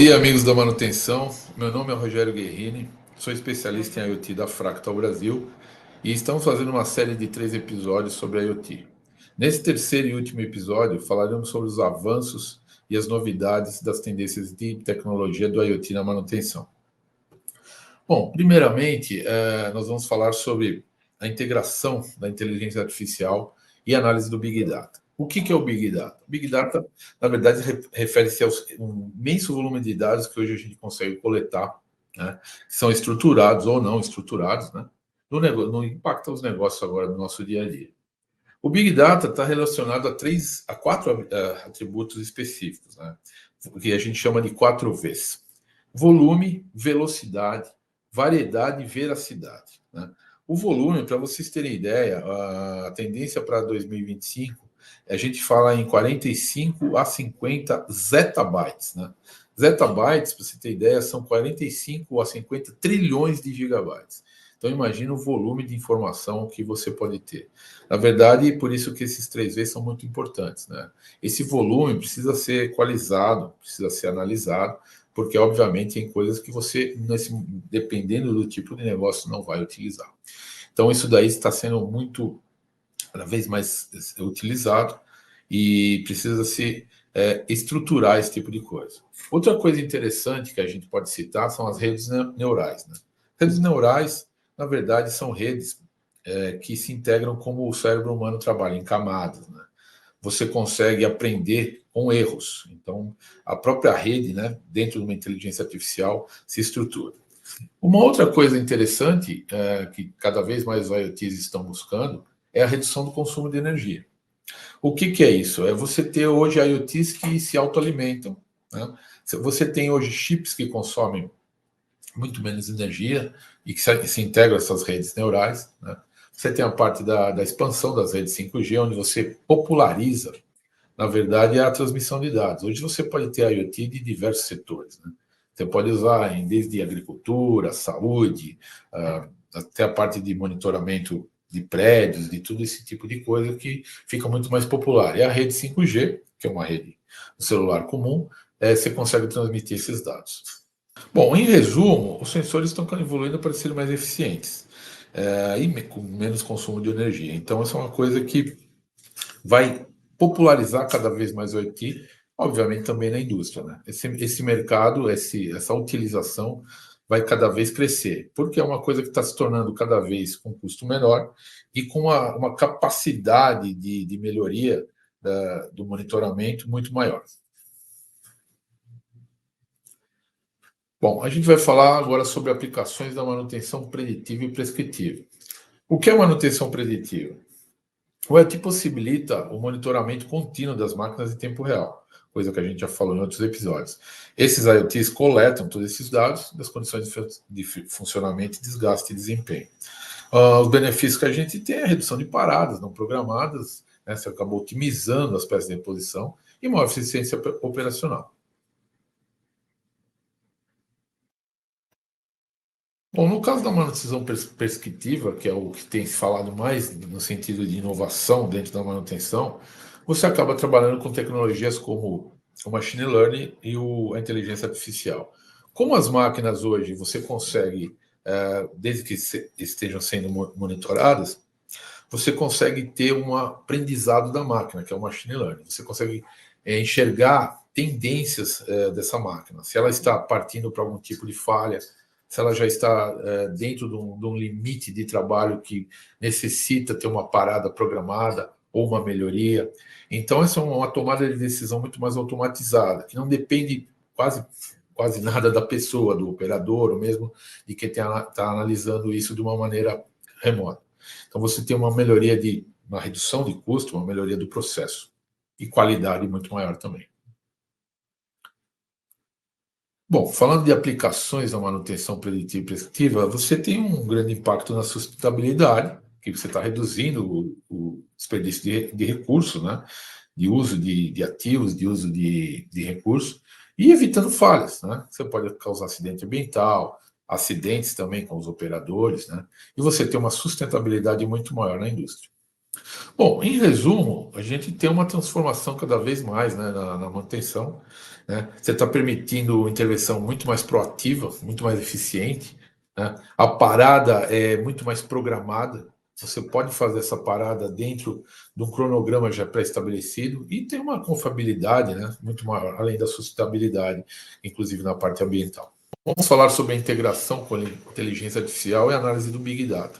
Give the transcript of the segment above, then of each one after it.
dia, amigos da manutenção. Meu nome é Rogério Guerrini, sou especialista em IoT da Fractal Brasil e estamos fazendo uma série de 3 episódios sobre IoT. Nesse terceiro e último episódio, falaremos sobre os avanços e as novidades das tendências de tecnologia do IoT na manutenção. Bom, primeiramente, nós vamos falar sobre a integração da inteligência artificial e análise do Big Data. O que é o Big Data? O Big Data, na verdade, refere-se ao imenso volume de dados que hoje a gente consegue coletar, né, que são estruturados ou não estruturados, né, no impacto aos negócios agora do nosso dia a dia. O Big Data está relacionado a 4 atributos específicos, né, que a gente chama de 4 Vs. Volume, velocidade, variedade e veracidade, né? O volume, para vocês terem ideia, a tendência para 2025, a gente fala em 45 a 50 zettabytes, né? Zettabytes, para você ter ideia, são 45 a 50 trilhões de gigabytes. Então, imagina o volume de informação que você pode ter. Na verdade, por isso que esses 3 Vs são muito importantes, né? Esse volume precisa ser equalizado, precisa ser analisado, porque, obviamente, tem coisas que você, dependendo do tipo de negócio, não vai utilizar. Então, isso daí está sendo cada vez mais utilizado e precisa se estruturar esse tipo de coisa. Outra coisa interessante que a gente pode citar são as redes neurais, né? Redes neurais, na verdade, são redes que se integram como o cérebro humano trabalha, em camadas, né? Você consegue aprender com erros. Então, a própria rede, né, dentro de uma inteligência artificial, se estrutura. Uma outra coisa interessante que cada vez mais os IoTs estão buscando é a redução do consumo de energia. O que é isso? É você ter hoje IoTs que se autoalimentam, né? Você tem hoje chips que consomem muito menos energia e que se integram a essas redes neurais, né? Você tem a parte da expansão das redes 5G, onde você populariza, na verdade, a transmissão de dados. Hoje você pode ter IoT de diversos setores, né? Você pode usar desde agricultura, saúde, até a parte de monitoramento de prédios, de tudo esse tipo de coisa que fica muito mais popular. E a rede 5G, que é uma rede do celular comum, você consegue transmitir esses dados. Bom, em resumo, os sensores estão evoluindo para serem mais eficientes e com menos consumo de energia. Então, essa é uma coisa que vai popularizar cada vez mais o IoT, obviamente também na indústria, né? Esse mercado, essa utilização vai cada vez crescer, porque é uma coisa que está se tornando cada vez com custo menor e com uma capacidade de melhoria do monitoramento muito maior. Bom, a gente vai falar agora sobre aplicações da manutenção preditiva e prescritiva. O que é manutenção preditiva? O IoT possibilita o monitoramento contínuo das máquinas em tempo real, coisa que a gente já falou em outros episódios. Esses IoTs coletam todos esses dados das condições de funcionamento, desgaste e desempenho. Os benefícios que a gente tem é a redução de paradas não programadas, né? Você acaba otimizando as peças de reposição e maior eficiência operacional. Bom, no caso da manutenção prescritiva, que é o que tem se falado mais no sentido de inovação dentro da manutenção, você acaba trabalhando com tecnologias como o machine learning e a inteligência artificial. Como as máquinas hoje você consegue, desde que estejam sendo monitoradas, você consegue ter um aprendizado da máquina, que é o machine learning. Você consegue enxergar tendências dessa máquina. Se ela está partindo para algum tipo de falha, se ela já está dentro de um limite de trabalho que necessita ter uma parada programada ou uma melhoria. Então, essa é uma tomada de decisão muito mais automatizada, que não depende quase nada da pessoa, do operador, ou mesmo de quem está analisando isso de uma maneira remota. Então, você tem uma redução de custo, uma melhoria do processo e qualidade muito maior também. Bom, falando de aplicações da manutenção preditiva e prescritiva, você tem um grande impacto na sustentabilidade, que você está reduzindo o desperdício de recursos, né? De uso de ativos, de uso de recursos, e evitando falhas, né? Você pode causar acidente ambiental, acidentes também com os operadores, né? E você tem uma sustentabilidade muito maior na indústria. Bom, em resumo, a gente tem uma transformação cada vez mais, né, na manutenção, né? Você está permitindo intervenção muito mais proativa, muito mais eficiente, né? A parada é muito mais programada. Você pode fazer essa parada dentro de um cronograma já pré-estabelecido e tem uma confiabilidade, né, muito maior, além da sustentabilidade, inclusive na parte ambiental. Vamos falar sobre a integração com a inteligência artificial e a análise do Big Data.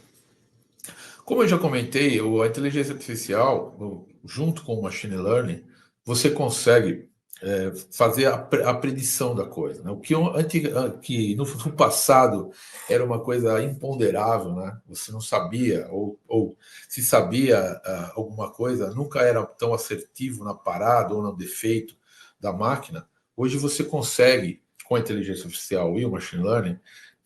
Como eu já comentei, a inteligência artificial, junto com o machine learning, você consegue fazer a predição da coisa, né? O que, que no passado era uma coisa imponderável, né? Você não sabia, ou se sabia alguma coisa, nunca era tão assertivo na parada ou no defeito da máquina. Hoje você consegue, com a inteligência artificial e o machine learning,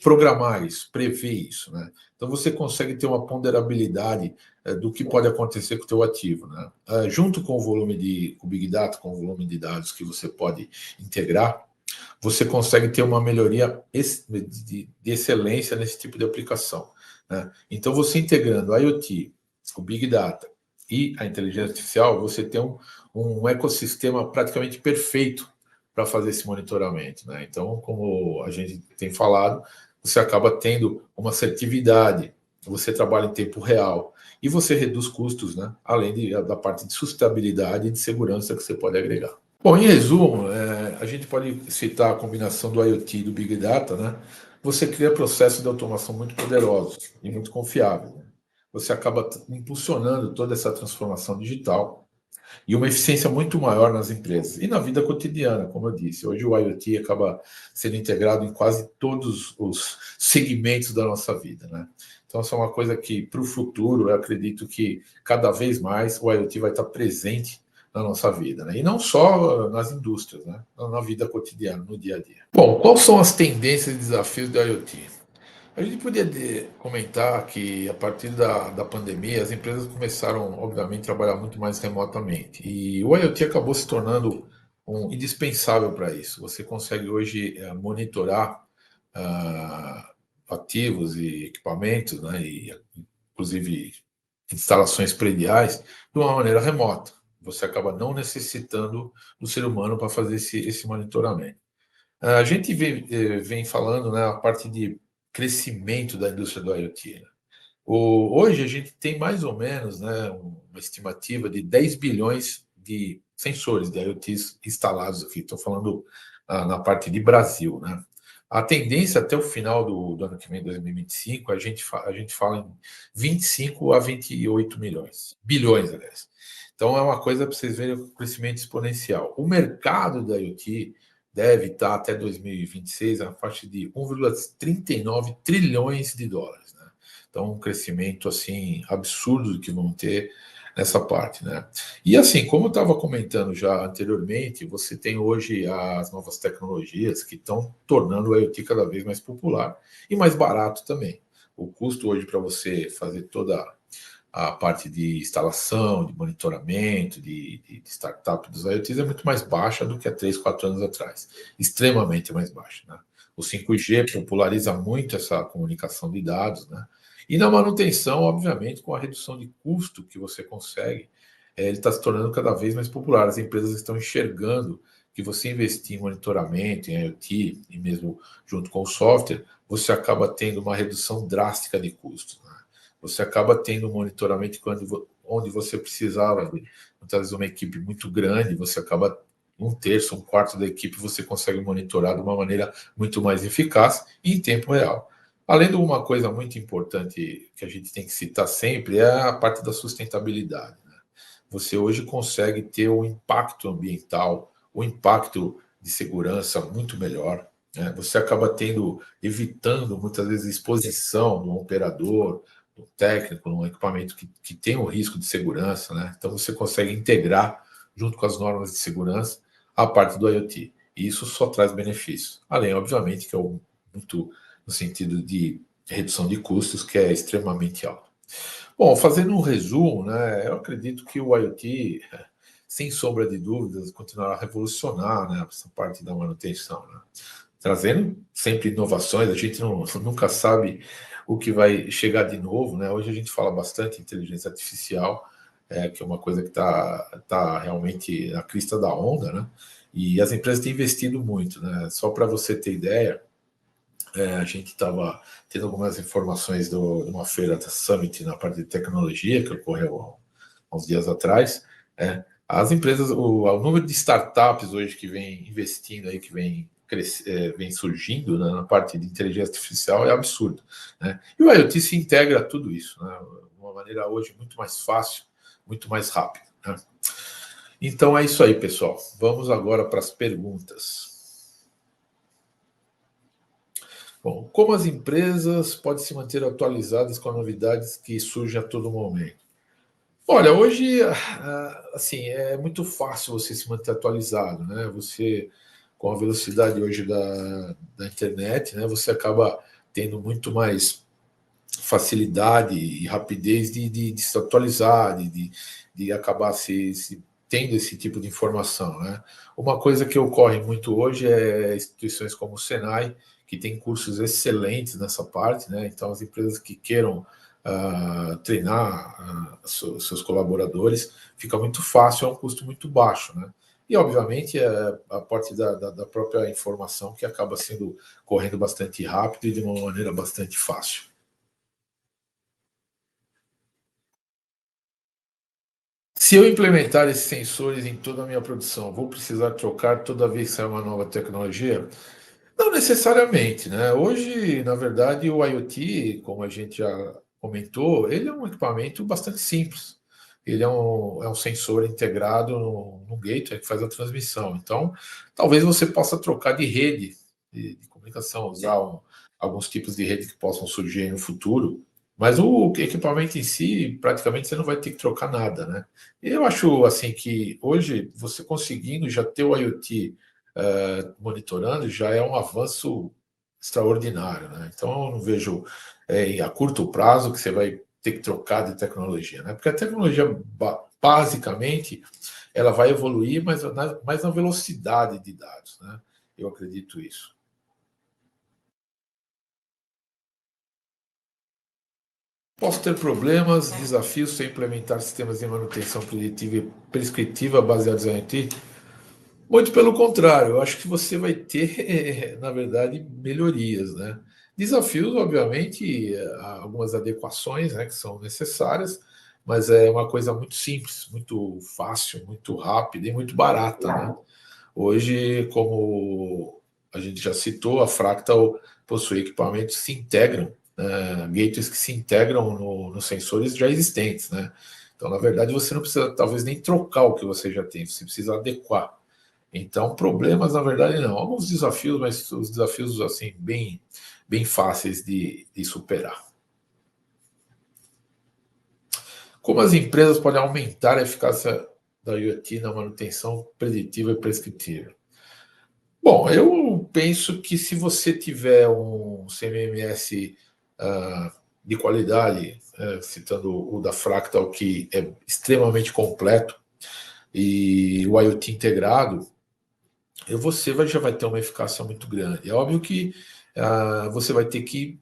programar isso, prever isso, né? Então você consegue ter uma ponderabilidade do que pode acontecer com o teu ativo, né? Junto com o volume com o Big Data, com o volume de dados que você pode integrar, você consegue ter uma melhoria de excelência nesse tipo de aplicação, né? Então você integrando a IoT, o Big Data e a inteligência artificial, você tem um ecossistema praticamente perfeito para fazer esse monitoramento, né? Então, como a gente tem falado, você acaba tendo uma assertividade, você trabalha em tempo real e você reduz custos, né? Além da parte de sustentabilidade e de segurança que você pode agregar. Bom, em resumo, a gente pode citar a combinação do IoT e do Big Data, né? Você cria processos de automação muito poderosos e muito confiáveis, né? Você acaba impulsionando toda essa transformação digital e uma eficiência muito maior nas empresas e na vida cotidiana, como eu disse. Hoje o IoT acaba sendo integrado em quase todos os segmentos da nossa vida, né? Então, isso é uma coisa que, para o futuro, eu acredito que cada vez mais o IoT vai estar presente na nossa vida, né? E não só nas indústrias, né? Na vida cotidiana, no dia a dia. Bom, quais são as tendências e desafios do IoT? A gente podia comentar que a partir da pandemia as empresas começaram, obviamente, a trabalhar muito mais remotamente. E o IoT acabou se tornando indispensável para isso. Você consegue hoje monitorar ah, ativos e equipamentos, né, e inclusive instalações prediais, de uma maneira remota. Você acaba não necessitando do ser humano para fazer esse monitoramento. A gente vem falando, né, a parte de crescimento da indústria do IoT, né? Hoje a gente tem mais ou menos, né, uma estimativa de 10 bilhões de sensores de IoTs instalados aqui. Estou falando na parte de Brasil, né? A tendência até o final do ano que vem, 2025, a gente fala em 25 a 28 milhões, bilhões, aliás. Então é uma coisa para vocês verem o crescimento exponencial. O mercado da IoT deve estar até 2026 na faixa de 1,39 trilhões de dólares, né? Então, um crescimento assim absurdo que vão ter nessa parte, né? E assim, como eu estava comentando já anteriormente, você tem hoje as novas tecnologias que estão tornando o IoT cada vez mais popular e mais barato também. O custo hoje para você fazer toda a parte de instalação, de monitoramento, de startup dos IoTs é muito mais baixa do que há 3, 4 anos atrás. Extremamente mais baixa, né? O 5G populariza muito essa comunicação de dados, né? E na manutenção, obviamente, com a redução de custo que você consegue, ele está se tornando cada vez mais popular. As empresas estão enxergando que você investir em monitoramento, em IoT, e mesmo junto com o software, você acaba tendo uma redução drástica de custos, né? Você acaba tendo um monitoramento onde você precisava de, muitas vezes, uma equipe muito grande, você acaba um terço, um quarto da equipe, você consegue monitorar de uma maneira muito mais eficaz e em tempo real. Além de uma coisa muito importante que a gente tem que citar sempre, é a parte da sustentabilidade, né? Você hoje consegue ter um impacto ambiental, um impacto de segurança muito melhor, né? Você acaba evitando muitas vezes exposição do operador, do técnico, num equipamento que tem um risco de segurança, né? Então você consegue integrar, junto com as normas de segurança, a parte do IoT. E isso só traz benefícios. Além, obviamente, que é muito no sentido de redução de custos, que é extremamente alto. Bom, fazendo um resumo, né, eu acredito que o IoT, sem sombra de dúvidas, continuará a revolucionar, né, essa parte da manutenção, né? Trazendo sempre inovações, a gente nunca sabe o que vai chegar de novo, né? Hoje a gente fala bastante em inteligência artificial, que é uma coisa que tá realmente na crista da onda, né? E as empresas têm investido muito, né? Só para você ter ideia, a gente estava tendo algumas informações de uma feira da Summit na parte de tecnologia que ocorreu há uns dias atrás. As empresas, o número de startups hoje que vem investindo aí, que vem surgindo, né, na parte de inteligência artificial é absurdo, né? E o IoT se integra a tudo isso, né, de uma maneira hoje muito mais fácil, muito mais rápida, né? Então é isso aí, pessoal. Vamos agora para as perguntas. Bom, como as empresas podem se manter atualizadas com as novidades que surgem a todo momento? Olha, hoje, assim, é muito fácil você se manter atualizado, né? Você, com a velocidade hoje da internet, né? Você acaba tendo muito mais facilidade e rapidez de se atualizar, de acabar tendo esse tipo de informação, né? Uma coisa que ocorre muito hoje é instituições como o Senai, que tem cursos excelentes nessa parte, né? Então, as empresas que queiram treinar seus colaboradores, fica muito fácil, é um custo muito baixo, né? E, obviamente, a parte da própria informação que acaba sendo correndo bastante rápido e de uma maneira bastante fácil. Se eu implementar esses sensores em toda a minha produção, vou precisar trocar toda vez que sair uma nova tecnologia? Não necessariamente, né? Hoje, na verdade, o IoT, como a gente já comentou, ele é um equipamento bastante simples. Ele é um sensor integrado no gateway que faz a transmissão. Então, talvez você possa trocar de rede de comunicação, usar alguns tipos de rede que possam surgir no futuro, mas o equipamento em si, praticamente você não vai ter que trocar nada, né? Eu acho assim que hoje você conseguindo já ter o IoT monitorando já é um avanço extraordinário, né? Então eu não vejo a curto prazo que você vai ter que trocar de tecnologia, né? Porque a tecnologia basicamente ela vai evoluir, mas mais na velocidade de dados, né? Eu acredito isso. Posso ter problemas, desafios sem implementar sistemas de manutenção preditiva e prescritiva baseados em IoT? Muito pelo contrário, eu acho que você vai ter, na verdade, melhorias, né? Desafios, obviamente, algumas adequações, né, que são necessárias, mas é uma coisa muito simples, muito fácil, muito rápida e muito barata, né? Hoje, como a gente já citou, a Fractal possui equipamentos que se integram, gateways que se integram nos sensores já existentes, né? Então, na verdade, você não precisa, talvez, nem trocar o que você já tem, você precisa adequar. Então, problemas, na verdade, não. Alguns desafios, mas os desafios, assim, bem fáceis de superar. Como as empresas podem aumentar a eficácia da IoT na manutenção preditiva e prescritiva? Bom, eu penso que se você tiver um CMMS de qualidade, citando o da Fractal, que é extremamente completo, e o IoT integrado, você já vai ter uma eficácia muito grande. É óbvio que você vai ter que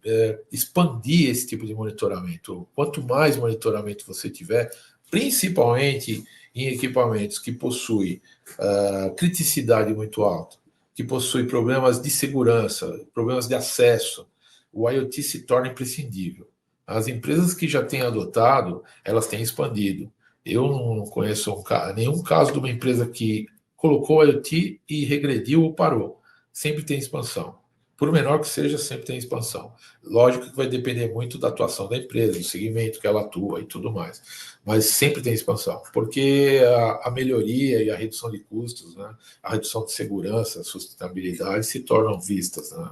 expandir esse tipo de monitoramento. Quanto mais monitoramento você tiver, principalmente em equipamentos que possuem criticidade muito alta, que possuem problemas de segurança, problemas de acesso, o IoT se torna imprescindível. As empresas que já têm adotado, elas têm expandido. Eu não conheço nenhum caso de uma empresa que colocou o IoT e regrediu ou parou. Sempre tem expansão. Por menor que seja, sempre tem expansão. Lógico que vai depender muito da atuação da empresa, do segmento que ela atua e tudo mais. Mas sempre tem expansão, porque a melhoria e a redução de custos, né, a redução de segurança, a sustentabilidade se tornam vistas, né,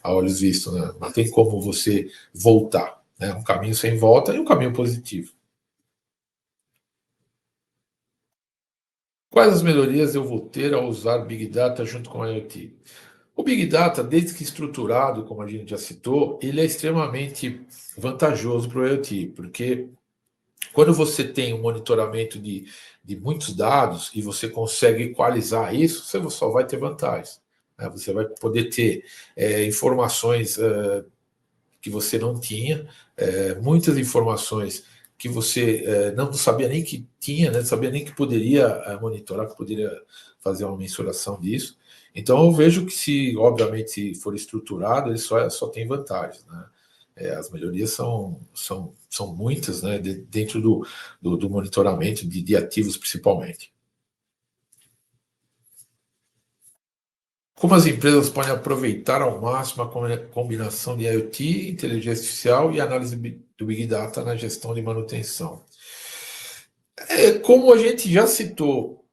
a olhos vistos. Né? Não tem como você voltar. Né? Um caminho sem volta e um caminho positivo. Quais as melhorias eu vou ter ao usar Big Data junto com a IoT? O Big Data, desde que estruturado, como a gente já citou, ele é extremamente vantajoso para o IoT, porque quando você tem um monitoramento de muitos dados e você consegue equalizar isso, você só vai ter vantagens. Né? Você vai poder ter informações que você não tinha, muitas informações que você não sabia nem que tinha, né? Não sabia nem que poderia monitorar, que poderia fazer uma mensuração disso. Então, eu vejo que, se, obviamente, se for estruturado, ele só tem vantagens, né? As melhorias são muitas, né? Dentro do monitoramento de ativos, principalmente. Como as empresas podem aproveitar ao máximo a combinação de IoT, inteligência artificial e análise do Big Data na gestão de manutenção? Como a gente já citou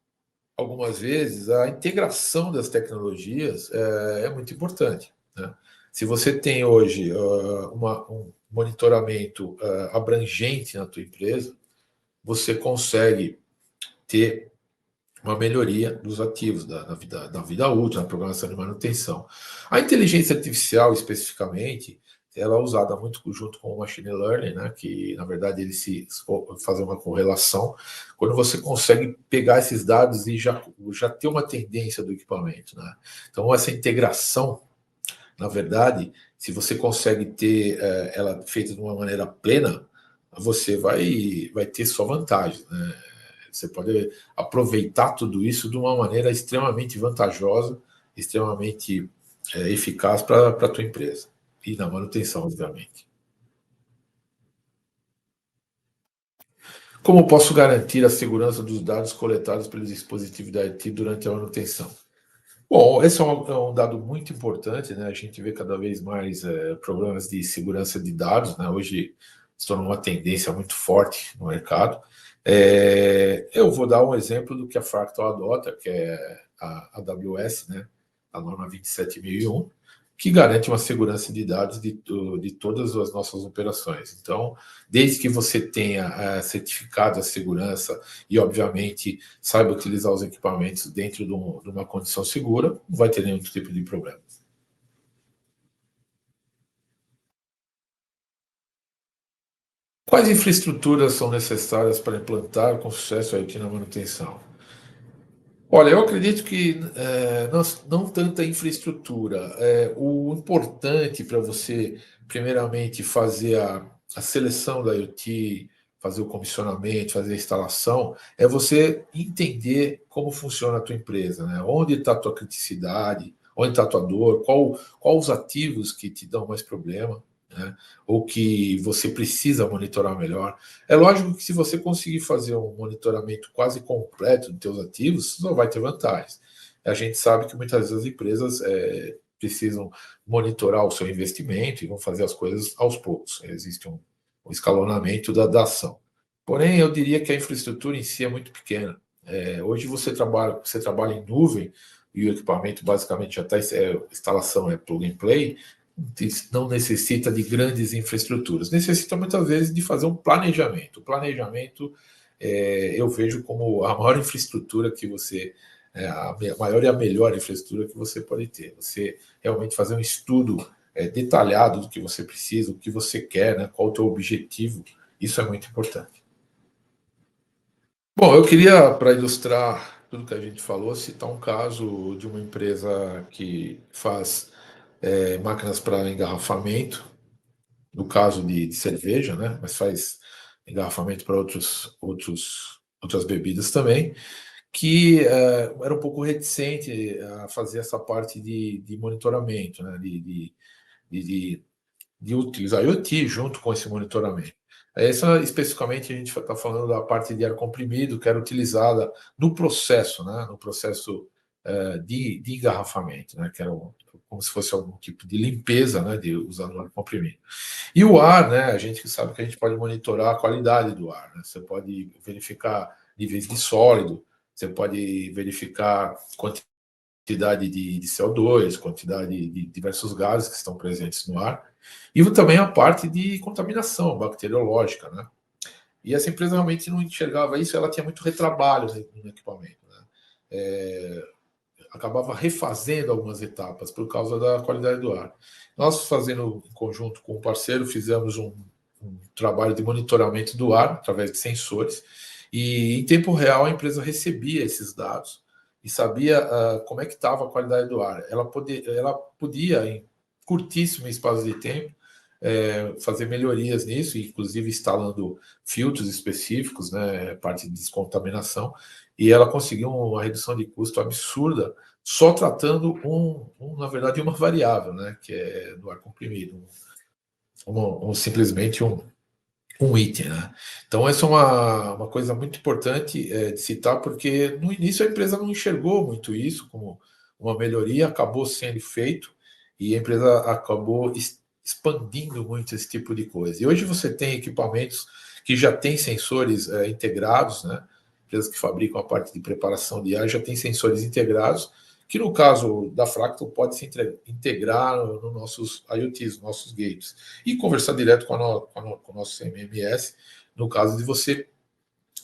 algumas vezes, a integração das tecnologias é muito importante, né? Se você tem hoje um monitoramento abrangente na tua empresa, você consegue ter uma melhoria dos ativos, da vida útil, na programação de manutenção. A inteligência artificial, especificamente, ela é usada muito junto com o machine learning, né, que, na verdade, ele se faz uma correlação, quando você consegue pegar esses dados e já ter uma tendência do equipamento, né? Então, essa integração, na verdade, se você consegue ter ela feita de uma maneira plena, você vai ter só vantagem, né? Você pode aproveitar tudo isso de uma maneira extremamente vantajosa, extremamente eficaz para a tua empresa. E na manutenção, obviamente. Como posso garantir a segurança dos dados coletados pelos dispositivos da IT durante a manutenção? Bom, esse é um dado muito importante, né? A gente vê cada vez mais problemas de segurança de dados, né? Hoje se tornou uma tendência muito forte no mercado. Eu vou dar um exemplo do que a Fractal adota, que é a AWS, né? A norma 27001, que garante uma segurança de dados de todas as nossas operações. Então, desde que você tenha certificado a segurança e, obviamente, saiba utilizar os equipamentos dentro de uma condição segura, não vai ter nenhum tipo de problema. Quais infraestruturas são necessárias para implantar com sucesso a IoT na manutenção? Olha, eu acredito que não tanta infraestrutura. O importante para você, primeiramente, fazer a seleção da IoT, fazer o comissionamento, fazer a instalação, é você entender como funciona a tua empresa, né? Onde está a tua criticidade, onde está a tua dor, qual os ativos que te dão mais problema, né? Ou que você precisa monitorar melhor. É lógico que, se você conseguir fazer um monitoramento quase completo dos seus ativos, só vai ter vantagens. A gente sabe que muitas vezes as empresas precisam monitorar o seu investimento e vão fazer as coisas aos poucos. Existe um escalonamento da ação. Porém, eu diria que a infraestrutura em si é muito pequena. Hoje você trabalha em nuvem e o equipamento basicamente já está, a instalação é plug and play, não necessita de grandes infraestruturas, necessita muitas vezes de fazer um planejamento. O planejamento eu vejo como a maior infraestrutura que você, a maior e a melhor infraestrutura que você pode ter. Você realmente fazer um estudo detalhado do que você precisa, o que você quer, né, qual o teu objetivo, isso é muito importante. Bom, eu queria, para ilustrar tudo que a gente falou, citar um caso de uma empresa que faz máquinas para engarrafamento, no caso de cerveja, né? Mas faz engarrafamento para outras bebidas também, que era um pouco reticente a fazer essa parte de monitoramento, né? De utilizar IoT junto com esse monitoramento. Essa, especificamente, a gente está falando da parte de ar comprimido, que era utilizada no processo, né? No processo de engarrafamento, né? Que era como se fosse algum tipo de limpeza, né? De usar o ar comprimido. E o ar, né? A gente sabe que a gente pode monitorar a qualidade do ar, né? Você pode verificar níveis de sólido, você pode verificar quantidade de CO2, quantidade de diversos gases que estão presentes no ar, e também a parte de contaminação bacteriológica, né? E essa empresa realmente não enxergava isso, ela tinha muito retrabalho no equipamento, né? Acabava refazendo algumas etapas por causa da qualidade do ar. Nós, fazendo em conjunto com o parceiro, fizemos um trabalho de monitoramento do ar através de sensores, e em tempo real a empresa recebia esses dados e sabia como é que estava a qualidade do ar. Ela podia, em curtíssimo espaço de tempo, fazer melhorias nisso, inclusive instalando filtros específicos, né, parte de descontaminação, e ela conseguiu uma redução de custo absurda só tratando na verdade, uma variável, né, que é do ar comprimido, simplesmente um item, né? Então, essa é uma coisa muito importante de citar, porque no início a empresa não enxergou muito isso como uma melhoria, acabou sendo feito e a empresa acabou expandindo muito esse tipo de coisa. E hoje você tem equipamentos que já têm sensores integrados, né? Empresas que fabricam a parte de preparação de ar já têm sensores integrados, que no caso da Fractal pode se integrar nos nossos IoTs, nossos gates, e conversar direto com o nosso MMS, no caso de você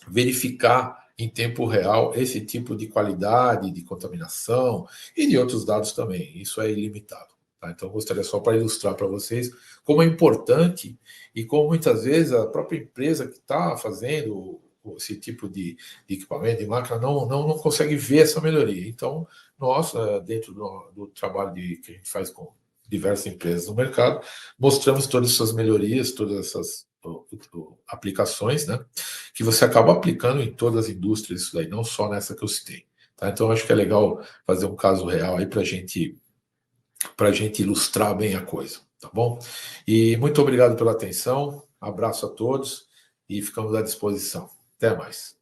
verificar em tempo real esse tipo de qualidade, de contaminação e de outros dados também. Isso é ilimitado. Tá? Então, eu gostaria só para ilustrar para vocês como é importante e como muitas vezes a própria empresa que está fazendo esse tipo de equipamento, de máquina, não consegue ver essa melhoria. Então, nós, dentro do trabalho que a gente faz com diversas empresas no mercado, mostramos todas essas melhorias, todas essas aplicações, né, que você acaba aplicando em todas as indústrias, isso daí, não só nessa que eu citei. Tá? Então, acho que é legal fazer um caso real aí para a gente ilustrar bem a coisa, tá bom? E muito obrigado pela atenção, abraço a todos e ficamos à disposição. Até mais.